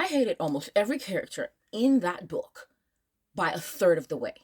I hated almost every character in that book by a third of the way.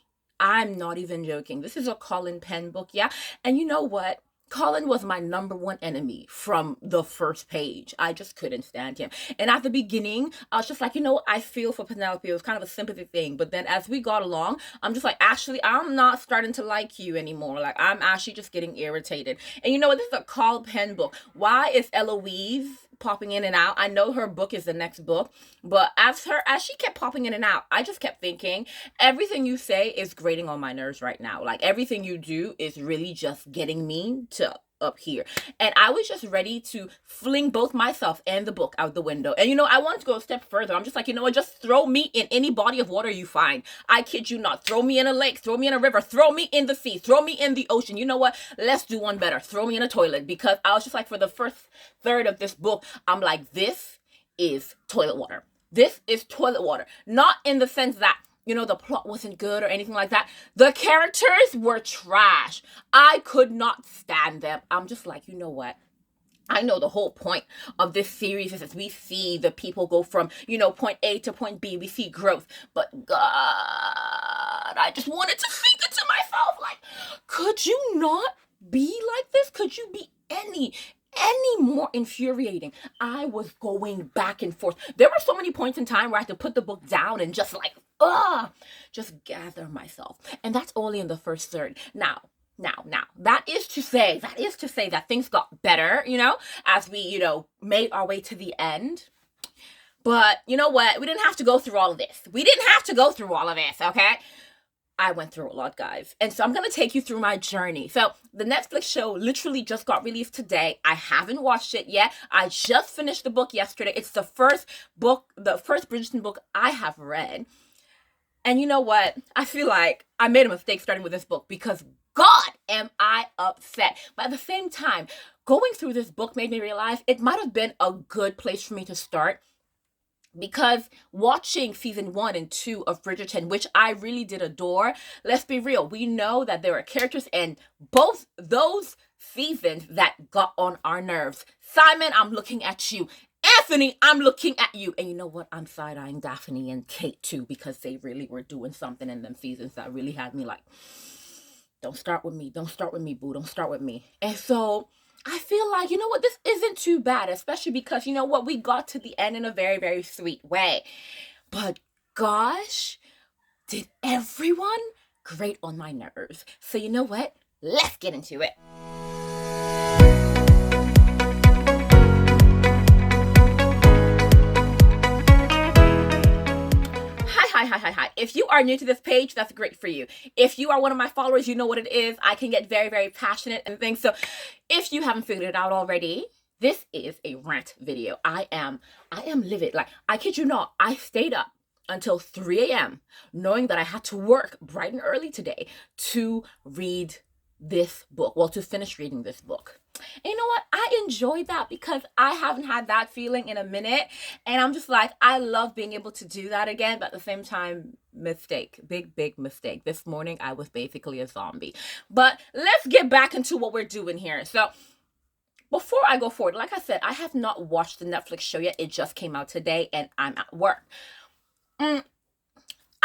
I'm not even joking. This is a Colin Penn book, yeah? And you know what? Colin was my number one enemy from the first page. I just couldn't stand him. And at the beginning, I was just like, I feel for Penelope. It was kind of a sympathy thing. But then as we got along, I'm just like, actually, I'm not starting to like you anymore. Like, I'm actually just getting irritated. And you know what? This is a Colin Penn book. Why is Eloise popping in and out? I know her book is the next book, but as she kept popping in and out, I just kept thinking, everything you say is grating on my nerves right now. Like, everything you do is really just getting me to up here. And I was just ready to fling both myself and the book out the window. And I wanted to go a step further. I'm just like, what, just throw me in any body of water you find. I kid you not. Throw me in a lake, throw me in a river, throw me in the sea, throw me in the ocean. You know what? Let's do one better. Throw me in a toilet. Because I was just like, for the first third of this book, I'm like, this is toilet water. This is toilet water. Not in the sense that the plot wasn't good or anything like that. The characters were trash. I could not stand them. I'm just like, you know what? I know the whole point of this series is we see the people go from, point A to point B. We see growth. But God, I just wanted to think it to myself. Like, could you not be like this? Could you be any more infuriating? I was going back and forth. There were so many points in time where I had to put the book down and just like, just gather myself. And that's only in the first third. Now, that is to say that things got better, as we, made our way to the end. But you know what? We didn't have to go through all of this. Okay? I went through a lot, guys. And so I'm going to take you through my journey. So the Netflix show literally just got released today. I haven't watched it yet. I just finished the book yesterday. It's the first Bridgerton book I have read. And you know what? I feel like I made a mistake starting with this book because God, am I upset. But at the same time, going through this book made me realize it might have been a good place for me to start. Because watching season 1 and 2 of Bridgerton, which I really did adore, let's be real, we know that there are characters in both those seasons that got on our nerves. Simon, I'm looking at you. Anthony, I'm looking at you. And you know what? I'm side-eyeing Daphne and Kate too, because they really were doing something in them seasons that really had me like, don't start with me, boo, don't start with me. And so I feel like, this isn't too bad, especially because, we got to the end in a very, very sweet way. But gosh, did everyone grate on my nerves. So you know what? Let's get into it. Hi. If you are new to this page, that's great for you. If you are one of my followers, you know what it is. I can get very, very passionate and things. So if you haven't figured it out already, this is a rant video. I am livid. Like, I kid you not, I stayed up until 3 a.m. knowing that I had to work bright and early today to read this book. Well, to finish reading this book. And you know what? I enjoyed that because I haven't had that feeling in a minute. And I'm just like, I love being able to do that again. But at the same time, mistake. Big mistake. This morning, I was basically a zombie. But let's get back into what we're doing here. So before I go forward, like I said, I have not watched the Netflix show yet. It just came out today and I'm at work. I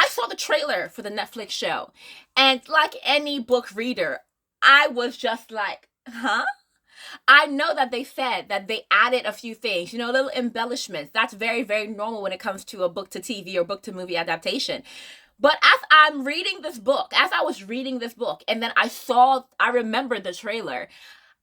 saw the trailer for the Netflix show. And like any book reader, I was just like, huh? I know that they said that they added a few things, little embellishments. That's very, very normal when it comes to a book to TV or book to movie adaptation. But as I was reading this book, and then I remembered the trailer,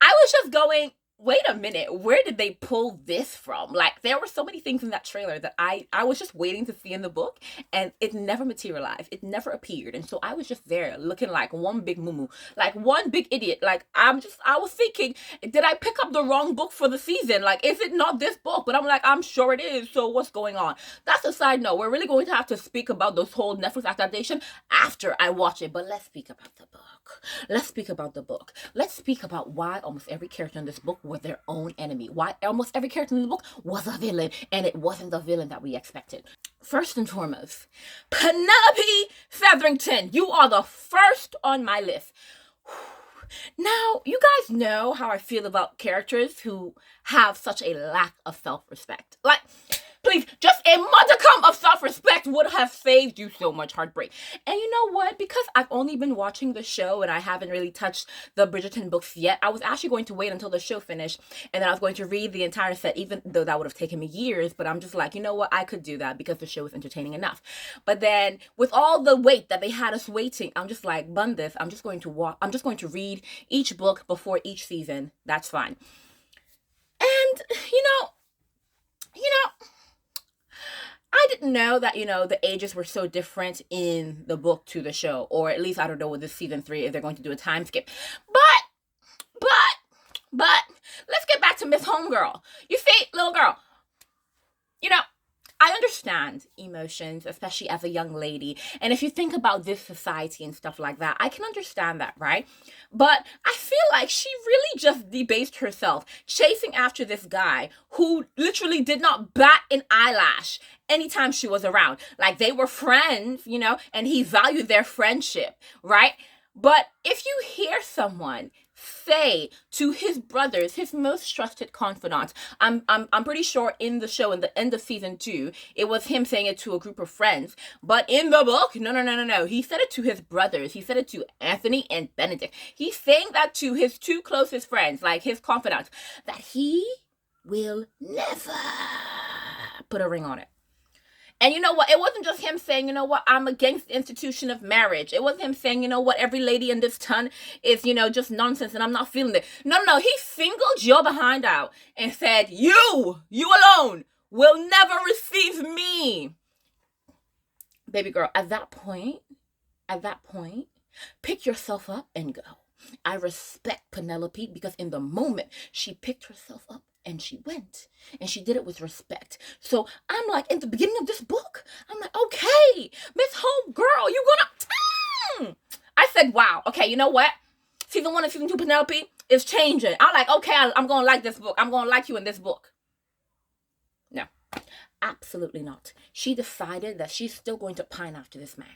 I was just going, wait a minute, where did they pull this from? Like, there were so many things in that trailer that I was just waiting to see in the book, and it never materialized. It never appeared. And so I was just there looking like one big muumuu, like one big idiot. Like, I was thinking, did I pick up the wrong book for the season? Like, is it not this book? But I'm like, I'm sure it is. So what's going on? That's a side note. We're really going to have to speak about this whole Netflix adaptation after I watch it. But let's speak about the book. Let's speak about the book. Let's speak about why almost every character in this book was their own enemy. Why almost every character in the book was a villain, and it wasn't the villain that we expected. First and foremost, Penelope Featherington. You are the first on my list. Now, you guys know how I feel about characters who have such a lack of self-respect. Like, please, just imagine respect would have saved you so much heartbreak. And you know what? Because I've only been watching the show and I haven't really touched the Bridgerton books yet, I was actually going to wait until the show finished and then I was going to read the entire set, even though that would have taken me years. But I'm just like, you know what? I could do that because the show is entertaining enough. But then with all the wait that they had us waiting, I'm just like, bun this. I'm just going to read each book before each season. That's fine. And you know, I didn't know that, the ages were so different in the book to the show, or at least I don't know with this season 3 if they're going to do a time skip. But let's get back to Miss Homegirl. You see, little girl, I understand emotions, especially as a young lady. And if you think about this society and stuff like that, I can understand that, right? But I feel like she really just debased herself chasing after this guy who literally did not bat an eyelash anytime she was around. Like, they were friends, and he valued their friendship, right? But if you hear someone say to his brothers, his most trusted confidants, I'm pretty sure in the show, in the end of season 2, it was him saying it to a group of friends. But in the book, no. He said it to his brothers. He said it to Anthony and Benedict. He's saying that to his 2 closest friends, like his confidants, that he will never put a ring on it. And you know what? It wasn't just him saying, you know what, I'm against the institution of marriage. It wasn't him saying, you know what, every lady in this ton is, just nonsense and I'm not feeling it. No. He singled your behind out and said, you alone will never receive me. Baby girl, at that point, pick yourself up and go. I respect Penelope because in the moment she picked herself up and she went and she did it with respect. So I'm like, in the beginning of this book, I'm like, okay, Miss Homegirl, you gonna I said, wow, okay, you know what, season 1 and season 2 Penelope is changing. I'm like, okay, I'm gonna like this book. I'm gonna like you in this book. No, absolutely not. She decided that she's still going to pine after this man.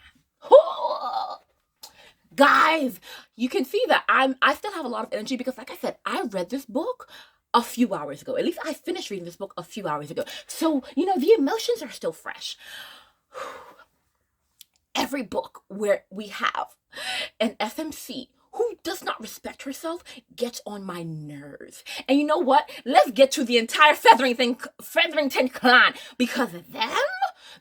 Guys, you can see that I still have a lot of energy because, like I said, I read this book a few hours ago. At least I finished reading this book a few hours ago. So, the emotions are still fresh. Every book where we have an FMC who does not respect herself gets on my nerves. And you know what? Let's get to the entire Featherington clan, because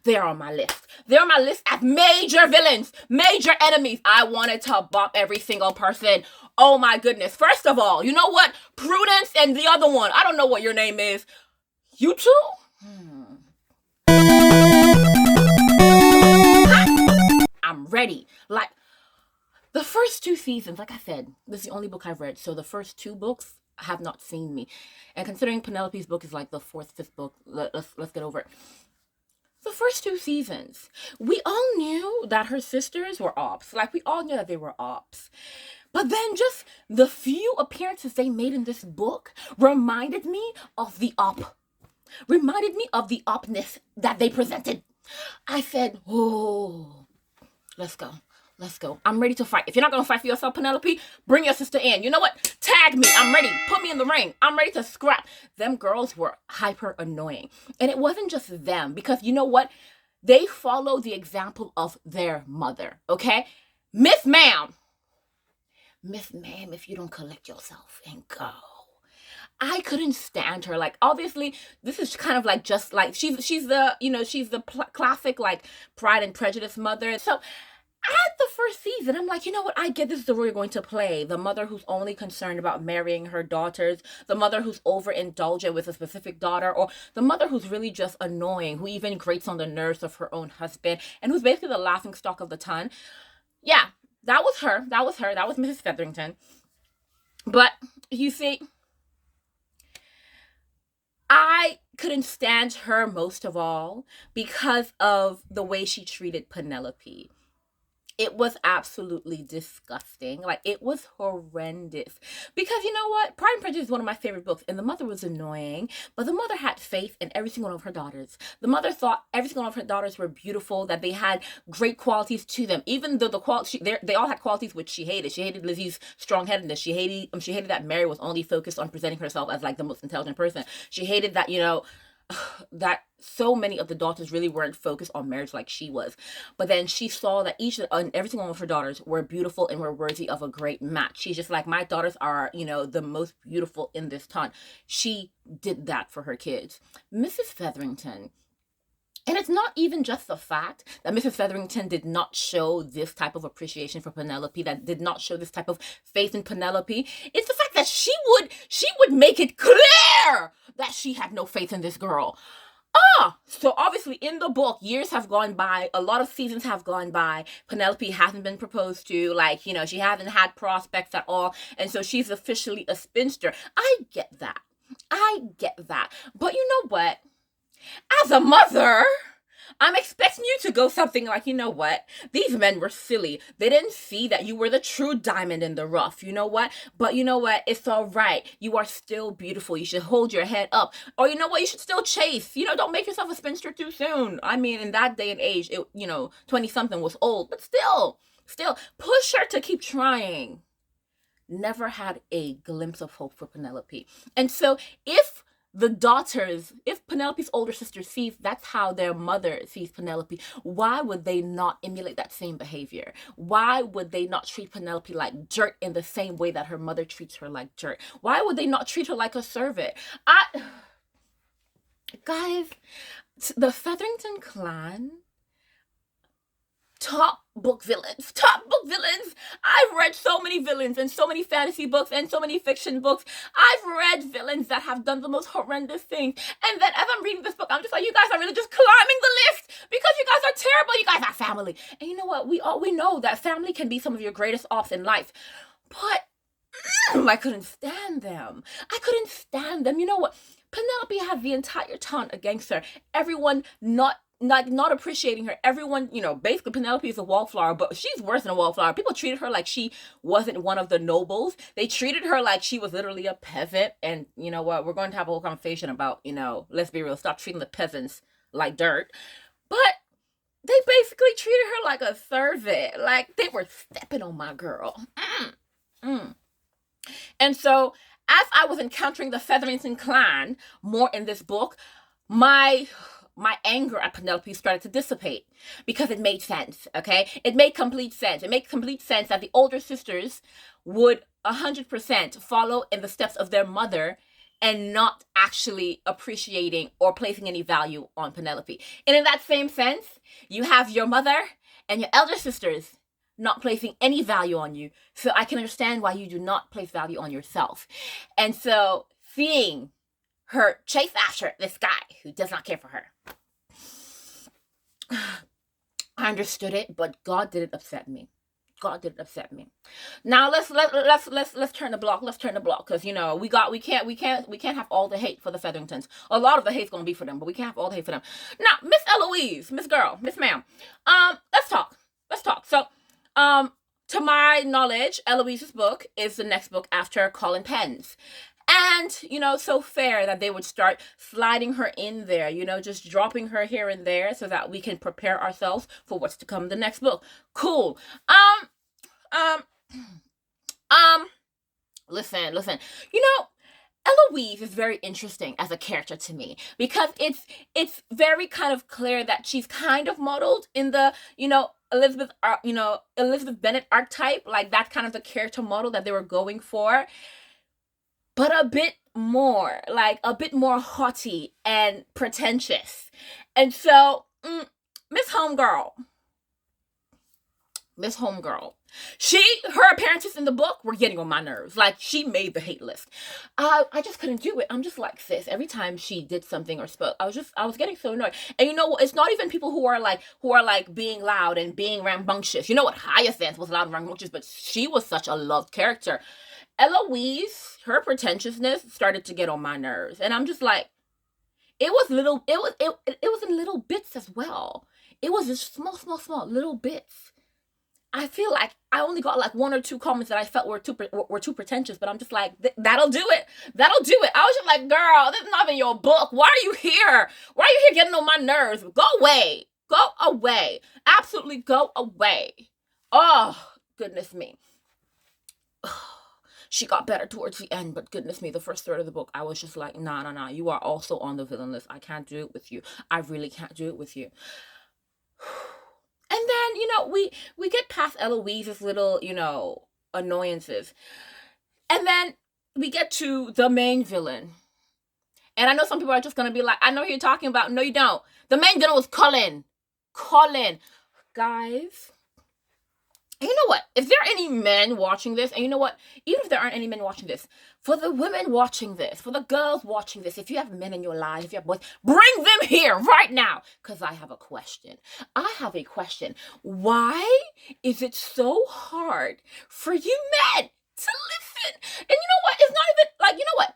they're on my list. They're on my list as major villains, major enemies. I wanted to bop every single person. Oh my goodness. First of all, you know what? Prudence and the other one, I don't know what your name is. You two? I'm ready. Like, the first 2 seasons, like I said, this is the only book I've read. So the first 2 books have not seen me. And considering Penelope's book is like the 4th, 5th book, let's get over it. The first 2 seasons, we all knew that her sisters were ops. Like, we all knew that they were ops. But then just the few appearances they made in this book reminded me of the opness that they presented. I said, oh, let's go. I'm ready to fight. If you're not going to fight for yourself, Penelope, bring your sister in. You know what? Tag me. I'm ready. Put me in the ring. I'm ready to scrap. Them girls were hyper annoying. And it wasn't just them, because you know what? They follow the example of their mother, okay? Miss Ma'am, if you don't collect yourself and go. I couldn't stand her. Like, obviously, this is kind of like just like she's the classic like Pride and Prejudice mother. So at the first season, I'm like, you know what? I get this is the role you're going to play. The mother who's only concerned about marrying her daughters. The mother who's overindulgent with a specific daughter. Or the mother who's really just annoying, who even grates on the nerves of her own husband. And who's basically the laughingstock of the ton. Yeah, that was her. That was Mrs. Featherington. But, you see, I couldn't stand her most of all because of the way she treated Penelope. It was absolutely disgusting. Like, it was horrendous. Because you know what? Pride and Prejudice is one of my favorite books. And the mother was annoying. But the mother had faith in every single one of her daughters. The mother thought every single one of her daughters were beautiful. That they had great qualities to them. Even though they all had qualities which she hated. She hated Lizzie's strong-headedness. She hated that Mary was only focused on presenting herself as like the most intelligent person. She hated that, that so many of the daughters really weren't focused on marriage like she was. But then she saw that each and every single one of her daughters were beautiful and were worthy of a great match. She's just like, my daughters are, the most beautiful in this town. She did that for her kids. Mrs. Featherington, and it's not even just the fact that Mrs. Featherington did not show this type of appreciation for Penelope, that did not show this type of faith in Penelope. It's the fact that she would make it clear that she had no faith in this girl. So obviously in the book, years have gone by, a lot of seasons have gone by. Penelope hasn't been proposed to, she hasn't had prospects at all, and so she's officially a spinster. I get that. But you know what? As a mother, I'm expecting you to go something like, you know what? These men were silly. They didn't see that you were the true diamond in the rough. You know what? But you know what? It's all right. You are still beautiful. You should hold your head up. Or you know what? You should still chase. Don't make yourself a spinster too soon. I mean, in that day and age, 20-something was old. But still, push her to keep trying. Never had a glimpse of hope for Penelope. And so if Penelope's older sister sees that's how their mother sees Penelope, why would they not emulate that same behavior? Why would they not treat Penelope like dirt in the same way that her mother treats her like dirt? Why would they not treat her like a servant? Guys, the Featherington clan, top book villains. I've read so many villains and so many fantasy books and so many fiction books. I've read villains that have done the most horrendous things. And then as I'm reading this book, I'm just like, you guys are really just climbing the list because you guys are terrible. You guys are family. And you know what? We know that family can be some of your greatest ops in life. But I couldn't stand them. You know what? Penelope had the entire town against her. Everyone not appreciating her. Everyone, basically Penelope is a wallflower, but she's worse than a wallflower. People treated her like she wasn't one of the nobles. They treated her like she was literally a peasant. And you know what? We're going to have a whole conversation about, let's be real, stop treating the peasants like dirt. But they basically treated her like a servant. Like they were stepping on my girl. And so as I was encountering the Featherington clan more in this book, my anger at Penelope started to dissipate because it made sense, okay? It made complete sense. It made complete sense that the older sisters would 100% follow in the steps of their mother and not actually appreciating or placing any value on Penelope. And in that same sense, you have your mother and your elder sisters not placing any value on you. So I can understand why you do not place value on yourself. And so seeing her chase after this guy who does not care for her, I understood it, but God didn't upset me. Now let's turn the block. Because we can't have all the hate for the Featheringtons. A lot of the hate's gonna be for them, but we can't have all the hate for them. Now, Miss Eloise, Miss Girl, Miss Ma'am, let's talk. So, to my knowledge, Eloise's book is the next book after Colin Penn's. And, so fair that they would start sliding her in there, just dropping her here and there so that we can prepare ourselves for what's to come in the next book. Cool. Listen. Eloise is very interesting as a character to me because it's very kind of clear that she's kind of modeled in the, Elizabeth Bennet archetype, like that's kind of the character model that they were going for. But a bit more haughty and pretentious. And so, Miss Homegirl, her appearances in the book were getting on my nerves. Like, she made the hate list. I just couldn't do it. I'm just like, sis, every time she did something or spoke, I was getting so annoyed. And you know what? It's not even people who are being loud and being rambunctious. You know what? Hyacinth was loud and rambunctious, but she was such a loved character. Eloise, her pretentiousness started to get on my nerves. And I'm just like, it was in little bits as well. It was just small little bits. I feel like I only got like one or two comments that I felt were too pretentious, but I'm just like, that'll do it. I was just like, girl, this is not even your book. Why are you here? Getting on my nerves? Go away. Absolutely go away. Oh, goodness me. She got better towards the end, but goodness me, the first third of the book, I was just like, nah, nah, nah. You are also on the villain list. I can't do it with you. I really can't do it with you. And then, we get past Eloise's little, annoyances. And then we get to the main villain. And I know some people are just going to be like, I know who you're talking about. No, you don't. The main villain was Colin. Colin. Guys, and you know what? If there are any men watching this, and you know what? Even if there aren't any men watching this, for the women watching this, for the girls watching this, if you have men in your lives, if you have boys, bring them here right now. Because I have a question. Why is it so hard for you men to listen? And you know what? It's not even like,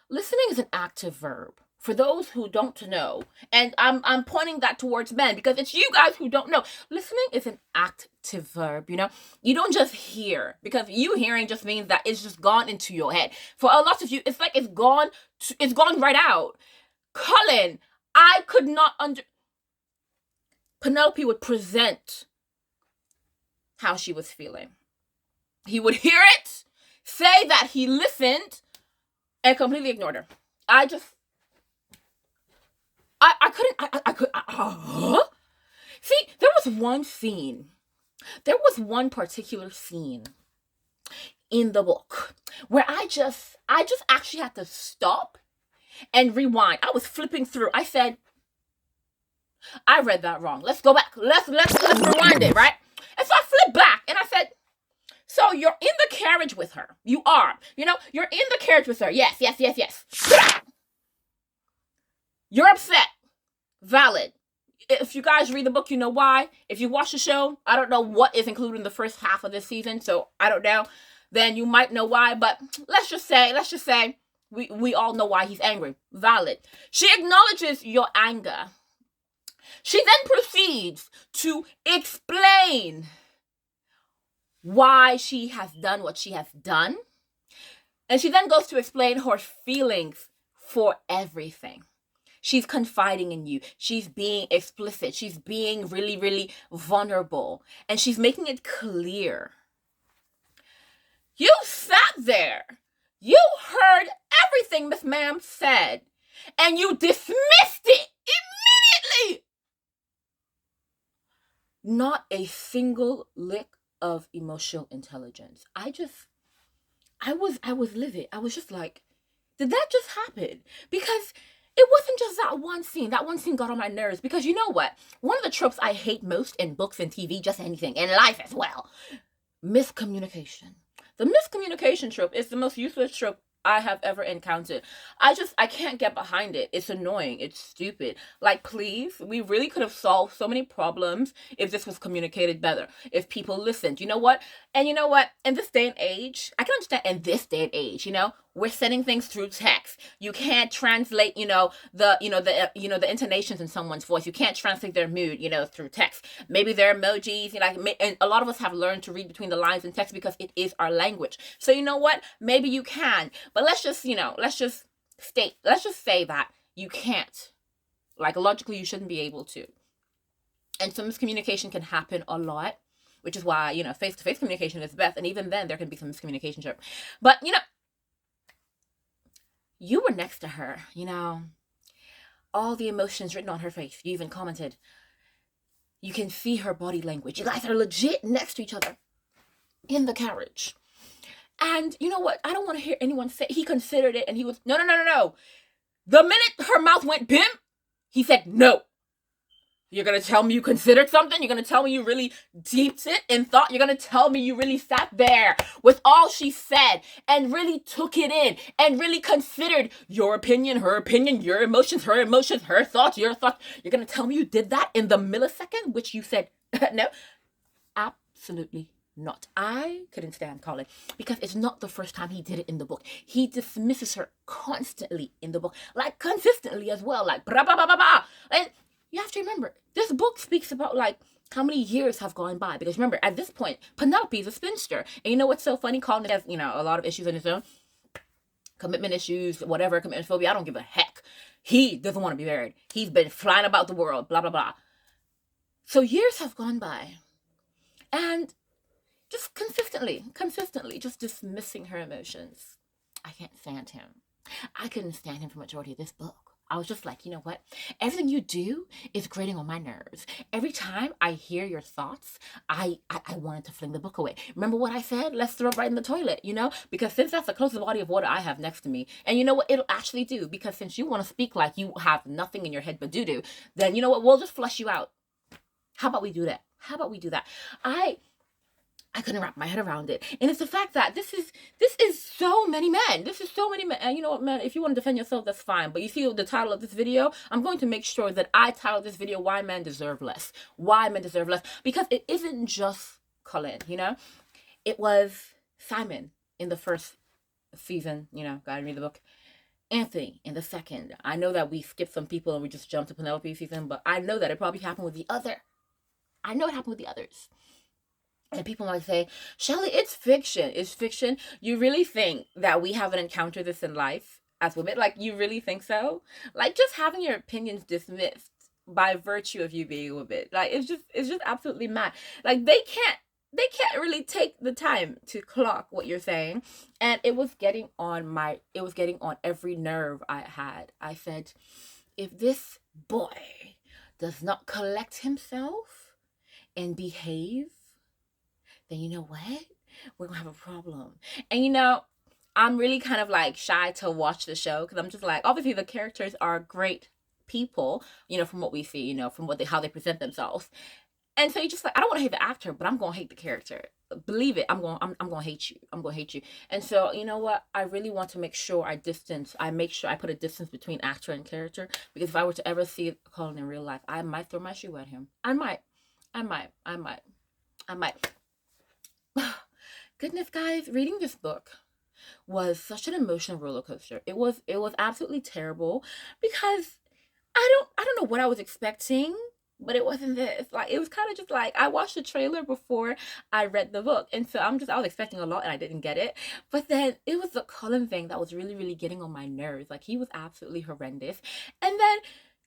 listening is an active verb. For those who don't know, and I'm pointing that towards men because it's you guys who don't know. Listening is an active verb, You don't just hear, because you hearing just means that it's just gone into your head. For a lot of you, it's like it's gone right out. Colin, I could not Penelope would present how she was feeling. He would hear it, say that he listened, and completely ignored her. See, there was one particular scene in the book where I just actually had to stop and rewind. I was flipping through. I said, I read that wrong. Let's go back. Let's rewind it, right? And so I flipped back and I said, so you're in the carriage with her. You are. You're in the carriage with her. Yes. You're upset. Valid. If you guys read the book, you know why. If you watch the show, I don't know what is included in the first half of this season, so I don't know. Then you might know why, but let's just say we all know why he's angry. Valid. She acknowledges your anger. She then proceeds to explain why she has done what she has done. And she then goes to explain her feelings for everything. She's confiding in you. She's being explicit. She's being really, really vulnerable. And she's making it clear. You sat there. You heard everything Miss Ma'am said. And you dismissed it immediately. Not a single lick of emotional intelligence. I was livid. I was just like, did that just happen? Because it wasn't just that one scene. That one scene got on my nerves because you know what? One of the tropes I hate most in books and TV, just anything, in life as well, miscommunication. The miscommunication trope is the most useless trope I have ever encountered. I can't get behind it. It's annoying. It's stupid. Like, please, we really could have solved so many problems if this was communicated better, if people listened. You know what? And you know what? In this day and age, I can understand in this day and age, we're sending things through text. You can't translate, the intonations in someone's voice. You can't translate their mood, through text. Maybe their emojis, and a lot of us have learned to read between the lines in text because it is our language. So you know what? Maybe you can, but let's just say that you can't. Like, logically, you shouldn't be able to. And some miscommunication can happen a lot, which is why, face-to-face communication is best. And even then, there can be some miscommunication. Sure. But, you were next to her, all the emotions written on her face. You even commented. You can see her body language. You guys are legit next to each other in the carriage. And you know what? I don't want to hear anyone say he considered it and he was, no. The minute her mouth went bim, he said, no. You're going to tell me you considered something? You're going to tell me you really deeped it in thought? You're going to tell me you really sat there with all she said and really took it in and really considered your opinion, her opinion, your emotions, her thoughts, your thoughts. You're going to tell me you did that in the millisecond, which you said, no? Absolutely not. I couldn't stand Colin because it's not the first time he did it in the book. He dismisses her constantly in the book, like consistently as well, like blah, blah, blah, blah, blah. And you have to remember, this book speaks about like how many years have gone by. Because remember, at this point, Penelope is a spinster. And you know what's so funny? Colin has, a lot of issues on his own. Commitment issues, whatever, commitment phobia. I don't give a heck. He doesn't want to be married. He's been flying about the world, blah, blah, blah. So years have gone by. And just consistently just dismissing her emotions. I can't stand him. I couldn't stand him for majority of this book. I was just like, you know what? Everything you do is grating on my nerves. Every time I hear your thoughts, I wanted to fling the book away. Remember what I said? Let's throw it right in the toilet, you know? Because since that's the closest body of water I have next to me, and you know what? It'll actually do. Because since you want to speak like you have nothing in your head but doo-doo, then you know what? We'll just flush you out. How about we do that? How about we do that? I couldn't wrap my head around it. And it's the fact that this is so many men. This is so many men. And you know what, man, if you want to defend yourself, that's fine. But you see the title of this video, I'm going to make sure that I title this video Why Men Deserve Less. Why Men Deserve Less. Because it isn't just Colin, you know? It was Simon in the first season, you know, gotta read the book. Anthony in the second. I know that we skipped some people and we just jumped to Penelope season, but I know that it probably happened with the other. I know it happened with the others. And people might say, Shelly, it's fiction. It's fiction. You really think that we haven't encountered this in life as women? Like, you really think so? Like, just having your opinions dismissed by virtue of you being a woman. Like, it's just absolutely mad. Like, they can't really take the time to clock what you're saying. And it was getting on every nerve I had. I said, if this boy does not collect himself and behave, then you know what? We're gonna have a problem. And you know, I'm really kind of like shy to watch the show because I'm just like, obviously the characters are great people, you know, from what we see, you know, from how they present themselves. And so you just like, I don't want to hate the actor, but I'm gonna hate the character. Believe it, I'm gonna hate you. I'm gonna hate you. And so you know what? I really want to make sure I make sure I put a distance between actor and character, because if I were to ever see Colin in real life, I might throw my shoe at him. I might. Goodness, guys, reading this book was such an emotional roller coaster. It was absolutely terrible because I don't know what I was expecting, but it wasn't this. Like, it was kind of just like, I watched the trailer before I read the book, and so I was expecting a lot and I didn't get it. But then it was the Colin thing that was really, really getting on my nerves. Like, he was absolutely horrendous. And then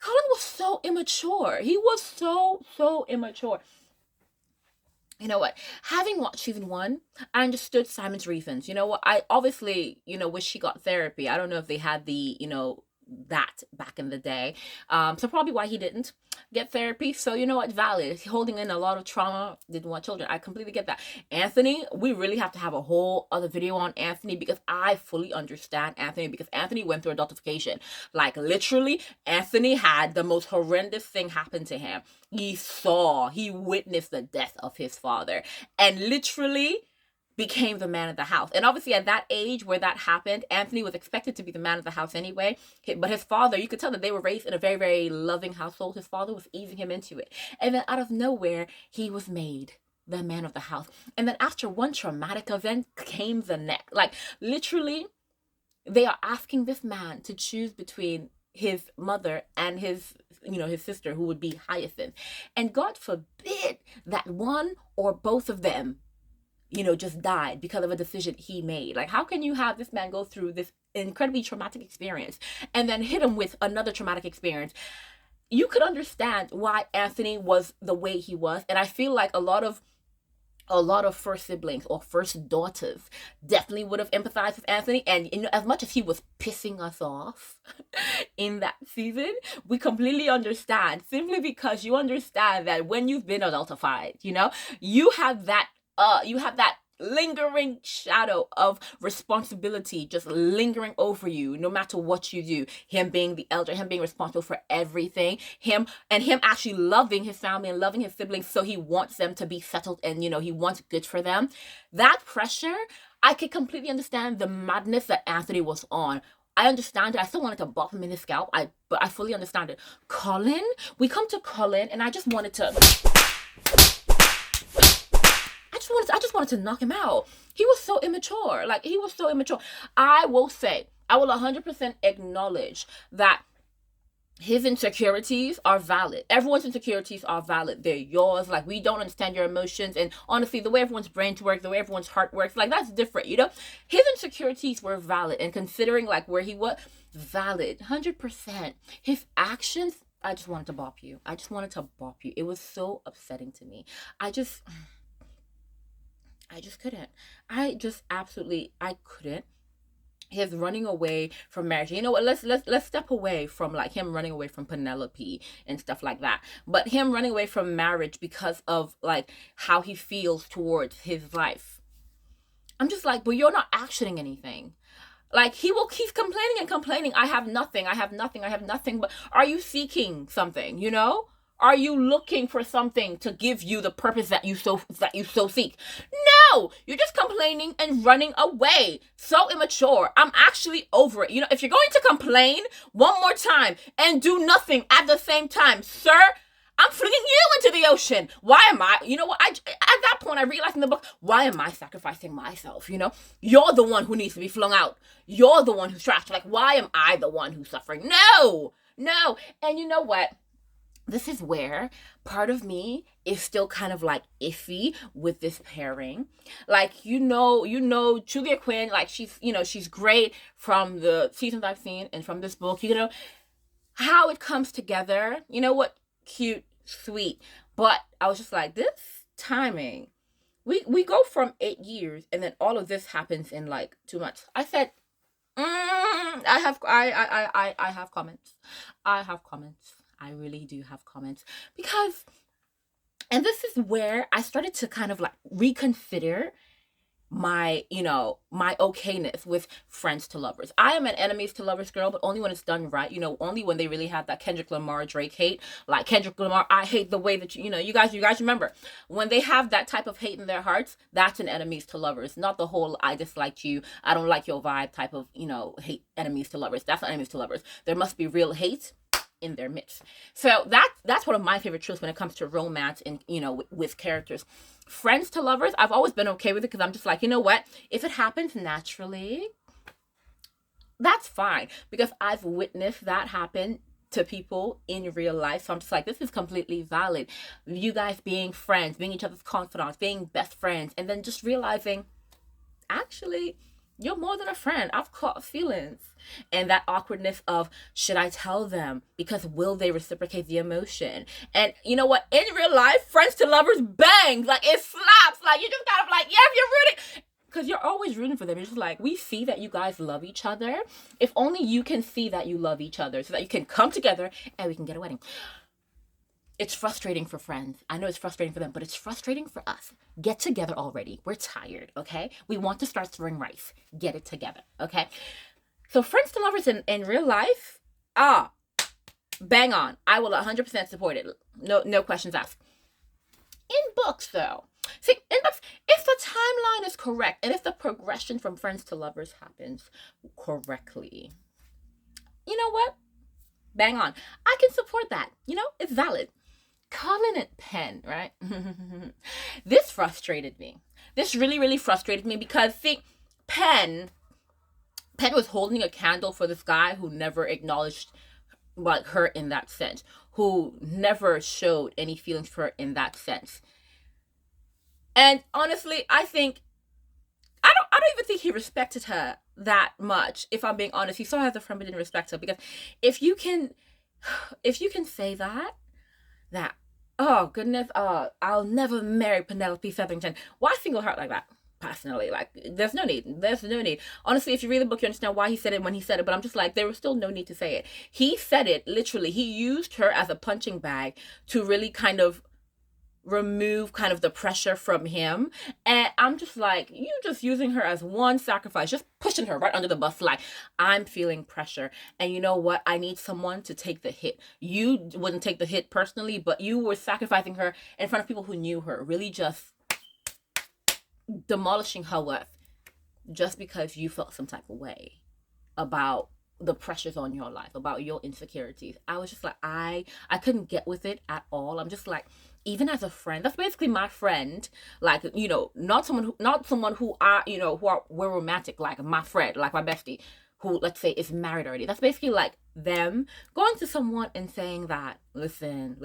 Colin was so immature. He was so immature. You know what? Having watched season 1, I understood Simon's reasons. You know what? I obviously, you know, wish he got therapy. I don't know if they had the, you know, that back in the day. So probably why he didn't get therapy. So you know what? Valid. He's holding in a lot of trauma. Didn't want children. I completely get that. Anthony, we really have to have a whole other video on Anthony, because I fully understand Anthony, because Anthony went through adultification. Like, literally, Anthony had the most horrendous thing happen to him. He witnessed the death of his father, and literally became the man of the house. And obviously at that age where that happened, Anthony was expected to be the man of the house anyway. But his father, you could tell that they were raised in a very, very loving household. His father was easing him into it. And then out of nowhere, he was made the man of the house. And then after one traumatic event came the next. Like, literally, they are asking this man to choose between his mother and his, you know, his sister, who would be Hyacinth. And God forbid that one or both of them, you know, just died because of a decision he made. Like, how can you have this man go through this incredibly traumatic experience and then hit him with another traumatic experience? You could understand why Anthony was the way he was. And I feel like a lot of first siblings or first daughters definitely would have empathized with Anthony. And you know, as much as he was pissing us off in that season, we completely understand, simply because you understand that when you've been adultified, you know, you have that lingering shadow of responsibility just lingering over you no matter what you do. Him being the elder, him being responsible for everything, him actually loving his family and loving his siblings, so he wants them to be settled and, you know, he wants good for them. That pressure, I could completely understand the madness that Anthony was on. I understand it. I still wanted to bop him in his scalp, but I fully understand it. Colin, we come to Colin, and I just wanted to knock him out. He was so immature. Like, he was so immature. I will 100% acknowledge that his insecurities are valid. Everyone's insecurities are valid. They're yours. Like, we don't understand your emotions. And honestly, the way everyone's brains work, the way everyone's heart works, like, that's different, you know? His insecurities were valid. And considering, like, where he was, valid. 100%. His actions, I just wanted to bop you. I just wanted to bop you. It was so upsetting to me. I I just couldn't. I just absolutely, I couldn't. His running away from marriage. You know what? Let's step away from like him running away from Penelope and stuff like that. But him running away from marriage because of like how he feels towards his life. I'm just like, but you're not actioning anything. Like he will keep complaining and complaining. I have nothing. I have nothing. I have nothing. But are you seeking something? You know? Are you looking for something to give you the purpose that you so seek? No, you're just complaining and running away. So immature. I'm actually over it. You know, if you're going to complain one more time and do nothing at the same time, sir, I'm flinging you into the ocean. Why am I? You know what? At that point, I realized in the book, why am I sacrificing myself? You know, you're the one who needs to be flung out. You're the one who's trapped. Like, why am I the one who's suffering? No, no. And you know what? This is where part of me is still kind of like iffy with this pairing. Like, Julia Quinn, like she's great from the seasons I've seen and from this book, how it comes together. You know what? Cute, sweet. But I was just like, this timing. We go from 8 years and then all of this happens in like 2 months. I said, I have comments. I have comments. I really do have comments because, and this is where I started to kind of like reconsider my okayness with friends to lovers. I am an enemies to lovers girl, but only when it's done right. Only when they really have that Kendrick Lamar Drake hate. Like Kendrick Lamar, I hate the way that you guys remember when they have that type of hate in their hearts. That's an enemies to lovers, not the whole I disliked you, I don't like your vibe type of hate. Enemies to lovers. That's not enemies to lovers. There must be real hate in their midst. So that's one of my favorite truths when it comes to romance and with characters. Friends to lovers, I've always been okay with it because I'm just like, you know what? If it happens naturally, that's fine because I've witnessed that happen to people in real life. So I'm just like, this is completely valid. You guys being friends, being each other's confidants, being best friends, and then just realizing, actually, you're more than a friend. I've caught feelings. And that awkwardness of, should I tell them? Because will they reciprocate the emotion? And you know what? In real life, friends to lovers bangs. Like, it slaps. Like, you just kind of like, yeah, if you're rooting. Because you're always rooting for them. You're just like, we see that you guys love each other. If only you can see that you love each other so that you can come together and we can get a wedding. It's frustrating for friends. I know it's frustrating for them, but it's frustrating for us. Get together already. We're tired, okay? We want to start throwing rice. Get it together, okay? So friends to lovers in real life, bang on. I will 100% support it. No questions asked. In books, though, see, in books, if the timeline is correct and if the progression from friends to lovers happens correctly, you know what? Bang on. I can support that. It's valid. Colin and Pen, right? This frustrated me. This really, really frustrated me because, see, Pen was holding a candle for this guy who never acknowledged like her in that sense, who never showed any feelings for her in that sense. And honestly, I don't even think he respected her that much. If I'm being honest, he saw her as a friend but didn't respect her. Because if you can say that, oh goodness, I'll never marry Penelope Featherington. Why single heart like that? Personally, like, there's no need. Honestly, if you read the book, you understand why he said it when he said it, but I'm just like, there was still no need to say it. He said it literally. He used her as a punching bag to really kind of remove kind of the pressure from him. And I'm just like, you just using her as one sacrifice, just pushing her right under the bus. Like, I'm feeling pressure, and you know what? I need someone to take the hit. You wouldn't take the hit personally, but you were sacrificing her in front of people who knew her, really just demolishing her worth just because you felt some type of way about the pressures on your life, about your insecurities. I was just like, I couldn't get with it at all. I'm just like, even as a friend, that's basically my friend, like, not someone who we're romantic, like my friend, like my bestie, who, let's say, is married already. That's basically like them going to someone and saying that, listen,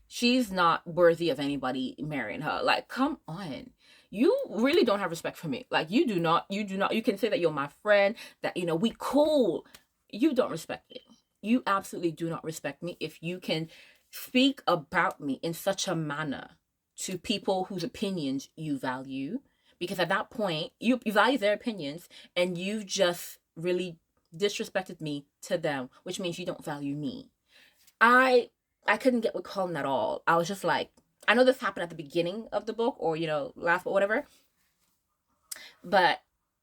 she's not worthy of anybody marrying her. Like, come on. You really don't have respect for me. Like, you do not, you can say that you're my friend, that, we cool. You don't respect me. You absolutely do not respect me if you can speak about me in such a manner to people whose opinions you value, because at that point you value their opinions, and you've just really disrespected me to them, which means you don't value me. I couldn't get with Colin at all. I was just like, I know this happened at the beginning of the book, or last, but whatever. But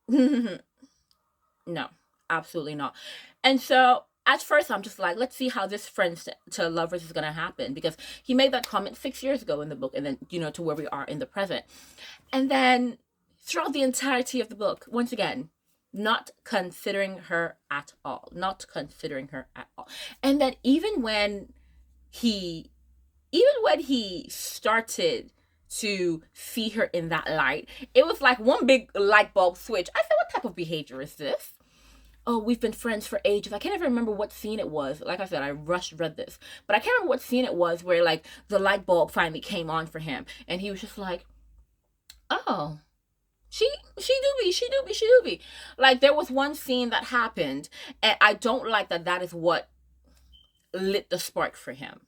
no, absolutely not. And so at first I'm just like, let's see how this friends to lovers is gonna happen, because he made that comment 6 years ago in the book, and then to where we are in the present. And then throughout the entirety of the book, once again, not considering her at all. Not considering her at all. And then he even when he started to see her in that light, it was like one big light bulb switch. I said, what type of behavior is this? Oh, we've been friends for ages. I can't even remember what scene it was. Like I said, I read this, but I can't remember what scene it was where like the light bulb finally came on for him, and he was just like, "Oh, she do be." Like there was one scene that happened, and I don't like that. That is what lit the spark for him.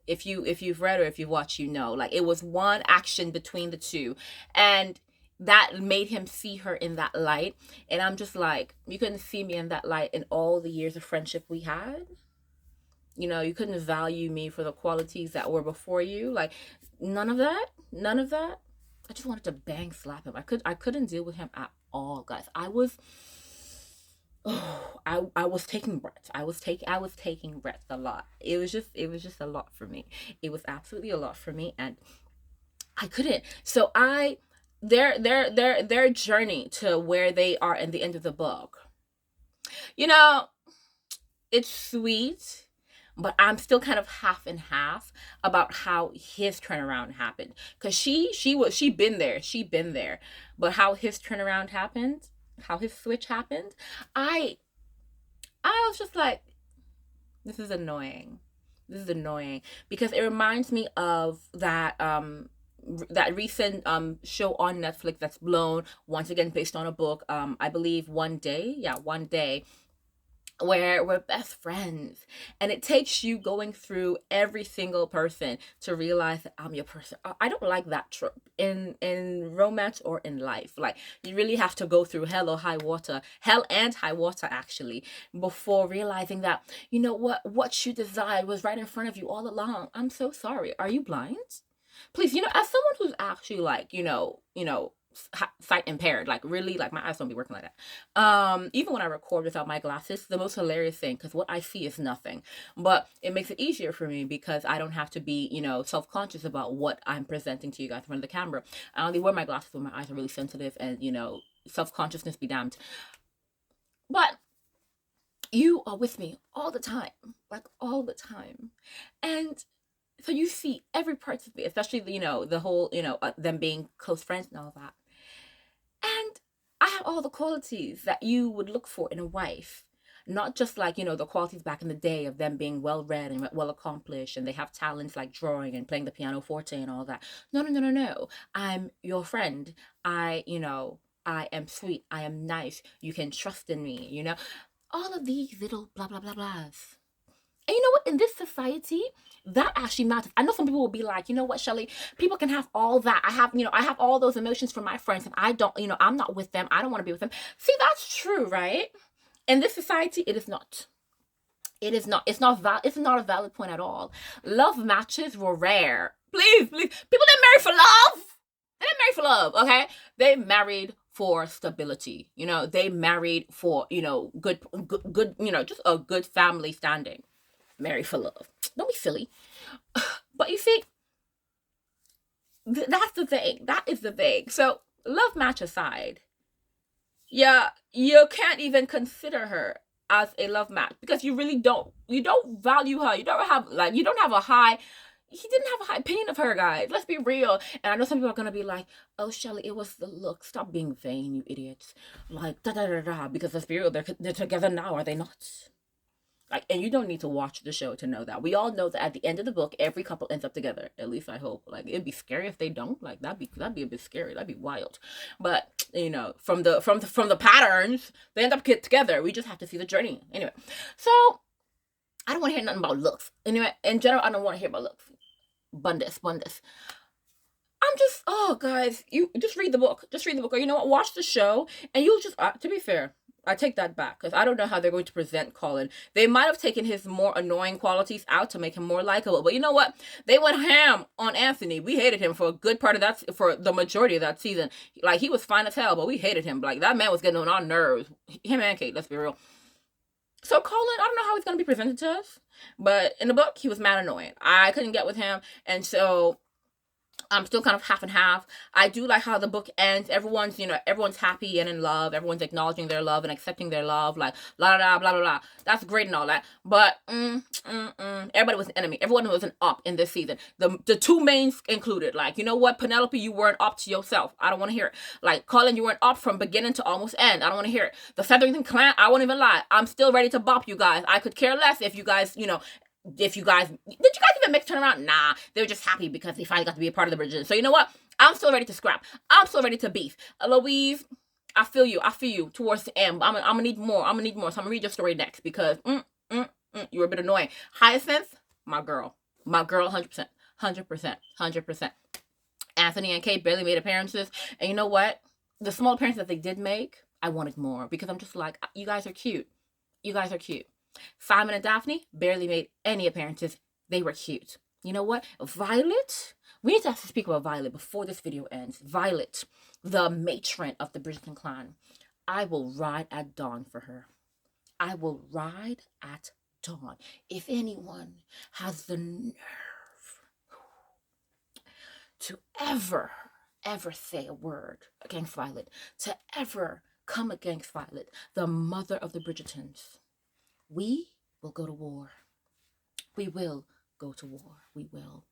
If you've read or if you watch, like it was one action between the two, and that made him see her in that light. And I'm just like, you couldn't see me in that light in all the years of friendship we had. You couldn't value me for the qualities that were before you. Like none of that. I just wanted to bang slap him. I couldn't deal with him at all, guys. I was taking breaths. I was taking breaths a lot. It was just a lot for me. It was absolutely a lot for me, and I couldn't. So their journey to where they are in the end of the book, it's sweet, but I'm still kind of half and half about how his turnaround happened. Cause she been there, but how his turnaround happened, how his switch happened, I was just like, this is annoying. Because it reminds me of that recent show on Netflix that's blown, once again based on a book, I believe One Day, where we're best friends, and it takes you going through every single person to realize that I'm your person. I don't like that trope in romance or in life. Like you really have to go through hell and high water actually, before realizing that what you desired was right in front of you all along. I'm so sorry. Are you blind? Please, as someone who's actually like sight impaired, like really, like my eyes don't be working like that. Even when I record without my glasses, the most hilarious thing, because what I see is nothing, but it makes it easier for me because I don't have to be self-conscious about what I'm presenting to you guys in front of the camera. I only wear my glasses when my eyes are really sensitive, and self-consciousness be damned. But you are with me all the time, like all the time, and so you see every part of me, especially the whole them being close friends and all that. And I have all the qualities that you would look for in a wife. Not just like, the qualities back in the day of them being well read and well accomplished, and they have talents like drawing and playing the piano forte and all that. No. I'm your friend. I am sweet. I am nice. You can trust in me, all of these little blah, blah, blah, blahs. And you know what? In this society, that actually matters. I know some people will be like, you know what, Shelly? People can have all that. I have all those emotions from my friends, and I don't, I'm not with them. I don't want to be with them. See, that's true, right? In this society, it is not. It is not. It's not a valid point at all. Love matches were rare. Please. People didn't marry for love. They didn't marry for love, okay? They married for stability. They married for, good, just a good family standing. Marry for love. Don't be silly. But you see, that's the thing. That is the thing. So, love match aside, yeah, you can't even consider her as a love match, because you really don't. You don't value her. You don't have a high. He didn't have a high opinion of her, guys. Let's be real. And I know some people are gonna be like, "Oh, Shelly, it was the look. Stop being vain, you idiots." Like because let's be real, they're together now, are they not? Like, and you don't need to watch the show to know that. We all know that at the end of the book, every couple ends up together. At least I hope. Like, it'd be scary if they don't. Like, that'd be a bit scary. That'd be wild. But from the patterns, they end up together. We just have to see the journey. Anyway, so I don't want to hear nothing about looks. Anyway, in general, I don't want to hear about looks. Bundus. Oh, guys, you just read the book. Just read the book. Or you know what? Watch the show, and you'll just. To be fair, I take that back because I don't know how they're going to present Colin. They might have taken his more annoying qualities out to make him more likable. But you know what? They went ham on Anthony. We hated him for a good part of that, for the majority of that season. Like, he was fine as hell, but we hated him. Like, that man was getting on our nerves. Him and Kate, let's be real. So Colin, I don't know how he's going to be presented to us, but in the book, he was mad annoying. I couldn't get with him, and so I'm still kind of half and half. I do like how the book ends. Everyone's happy and in love. Everyone's acknowledging their love and accepting their love. Like, blah, blah, blah, blah, blah. That's great and all that. But, everybody was an enemy. Everyone was an op in this season. The two mains included. Like, you know what, Penelope, you weren't op to yourself. I don't want to hear it. Like, Colin, you weren't op from beginning to almost end. I don't want to hear it. The Featherington clan, I won't even lie. I'm still ready to bop you guys. I could care less if you guys, did you guys even make turn around? Nah, they were just happy because they finally got to be a part of the Bridgerton. So you know what? I'm still ready to scrap. I'm still ready to beef. Eloise, I feel you towards the end. I'm gonna need more. So I'm gonna read your story next because you were a bit annoying. Hyacinth, my girl, 100%. Anthony and Kate barely made appearances, and you know what? The small appearances that they did make, I wanted more because I'm just like, you guys are cute. Simon and Daphne barely made any appearances. They were cute. You know what? Violet, we need to speak about Violet before this video ends. Violet, the matron of the Bridgerton clan. I will ride at dawn for her. I will ride at dawn. If anyone has the nerve to ever say a word against Violet, to ever come against Violet, the mother of the Bridgertons, we will go to war. We will go to war. We will.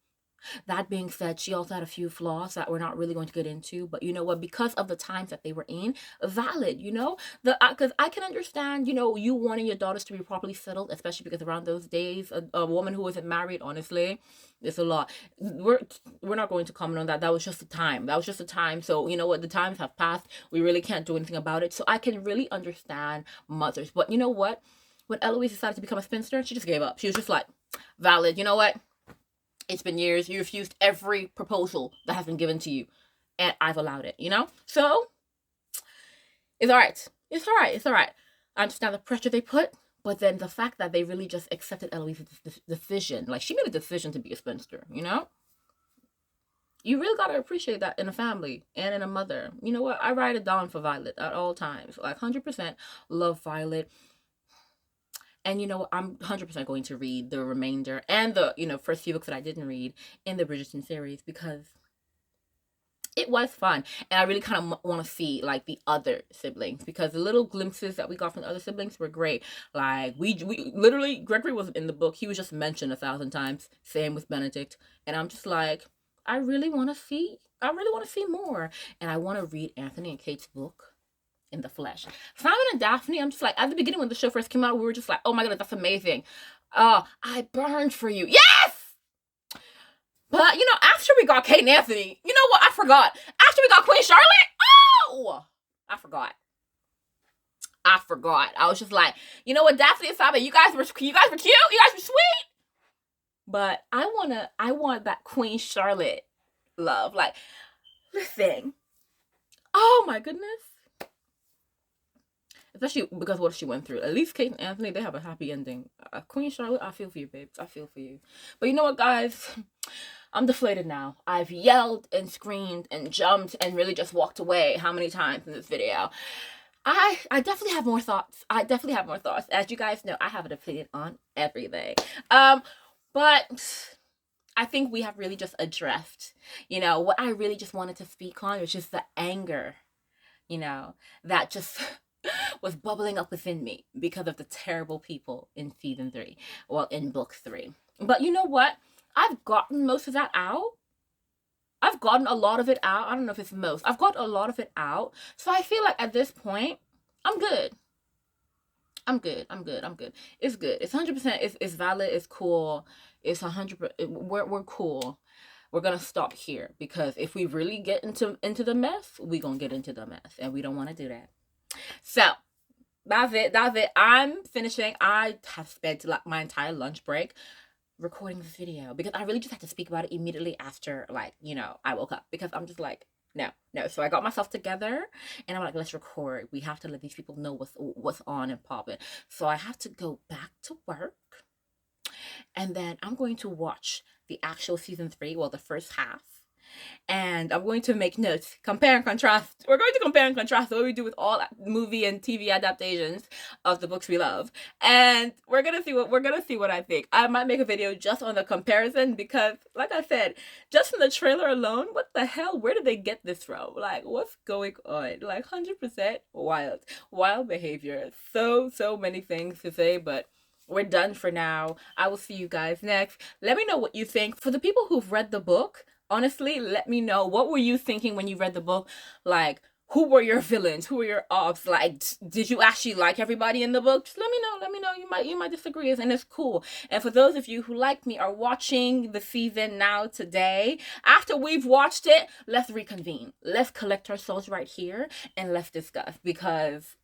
That being said, she also had a few flaws that we're not really going to get into. But you know what? Because of the times that they were in, valid, because I can understand, you wanting your daughters to be properly settled, especially because around those days, a woman who wasn't married, honestly, it's a lot. We're not going to comment on that. That was just a time. So you know what? The times have passed. We really can't do anything about it. So I can really understand mothers. But you know what? When Eloise decided to become a spinster, she just gave up. She was just like, valid, you know what? It's been years. You refused every proposal that has been given to you. And I've allowed it, So, it's all right. I understand the pressure they put. But then the fact that they really just accepted Eloise's decision. Like, she made a decision to be a spinster, You really got to appreciate that in a family and in a mother. You know what? I ride it down for Violet at all times. Like, 100% love Violet. And I'm 100% going to read the remainder and the, first few books that I didn't read in the Bridgerton series because it was fun. And I really kind of want to see, like, the other siblings because the little glimpses that we got from the other siblings were great. Like, we literally, Gregory wasn't in the book. He was just mentioned 1,000 times. Same with Benedict. And I'm just like, I really want to see more. And I want to read Anthony and Kate's book in the flesh. Simon and Daphne, I'm just like, at the beginning when the show first came out, we were just like, oh my god, that's amazing. I burned for you. Yes! But, after we got Kate and Anthony, you know what? I forgot. After we got Queen Charlotte, I forgot. I was just like, you know what, Daphne and Simon, you guys were cute. You guys were sweet. But I want that Queen Charlotte love. Like, listen. Oh my goodness. Especially because of what she went through. At least Kate and Anthony, they have a happy ending. Queen Charlotte, I feel for you, babes. I feel for you. But you know what, guys? I'm deflated now. I've yelled and screamed and jumped and really just walked away how many times in this video. I definitely have more thoughts. As you guys know, I have an opinion on everything. But I think we have really just addressed, what I really just wanted to speak on, which is the anger, that just was bubbling up within me because of the terrible people in season 3. Well, in book 3. But you know what? I've gotten most of that out. I've gotten a lot of it out. I don't know if it's most. I've got a lot of it out. So I feel like at this point, I'm good. It's good. It's 100%. It's valid. It's cool. It's 100%. We're cool. We're gonna stop here because if we really get into the mess, we're gonna get into the mess, and we don't want to do that. So that's it. I'm finishing. I have spent my entire lunch break recording this video, because I really just had to speak about it immediately after, like, I woke up, because I'm just like, no. So I got myself together and I'm like, let's record. We have to let these people know what's on and popping. So I have to go back to work, and then I'm going to watch the actual season 3, well, the first half, and I'm going to make notes, compare and contrast. We're going to compare and contrast what we do with all movie and TV adaptations of the books we love, and we're gonna see what I think. I might make a video just on the comparison, because, like I said, just from the trailer alone, what the hell? Where did they get this from? Like, what's going on? Like, 100% wild behavior. So many things to say, but we're done for now. I will see you guys next. Let me know what you think. For the people who've read the book, honestly, let me know, what were you thinking when you read the book? Like, who were your villains? Who were your ops? Like, did you actually like everybody in the book? Just let me know. You might disagree, and it's cool. And for those of you who, like me, are watching the season now today, after we've watched it, let's reconvene. Let's collect our souls right here and let's discuss, because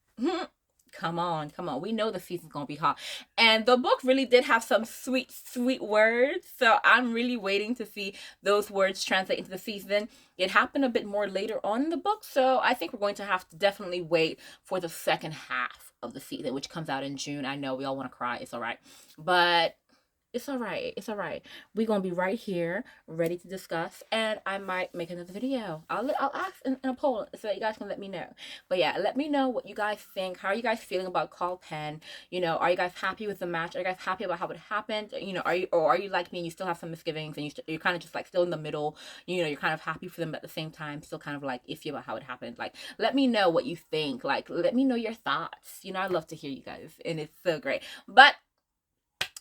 come on. We know the season's gonna be hot. And the book really did have some sweet words. So I'm really waiting to see those words translate into the season. It happened a bit more later on in the book. So I think we're going to have to definitely wait for the second half of the season, which comes out in June. I know we all want to cry. It's all right. But it's all right. We're gonna be right here, ready to discuss, and I might make another video. I'll ask in a poll so that you guys can let me know. But yeah, let me know what you guys think. How are you guys feeling about Call Pen? Are you guys happy with the match? Are you guys happy about how it happened? Are you like me and you still have some misgivings, and you're kind of just like still in the middle? You're kind of happy for them, but at the same time still kind of like iffy about how it happened. Like, let me know what you think. Like, let me know your thoughts. I love to hear you guys, and it's so great. But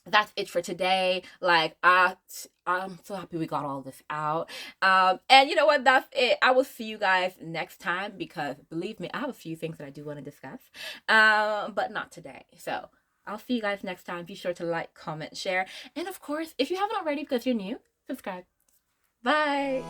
that's it for today. Like, I'm so happy we got all this out. And you know what? That's it. I will see you guys next time, because believe me, I have a few things that I do want to discuss. But not today. So I'll see you guys next time. Be sure to like, comment, share, and of course, if you haven't already, because you're new, subscribe. Bye.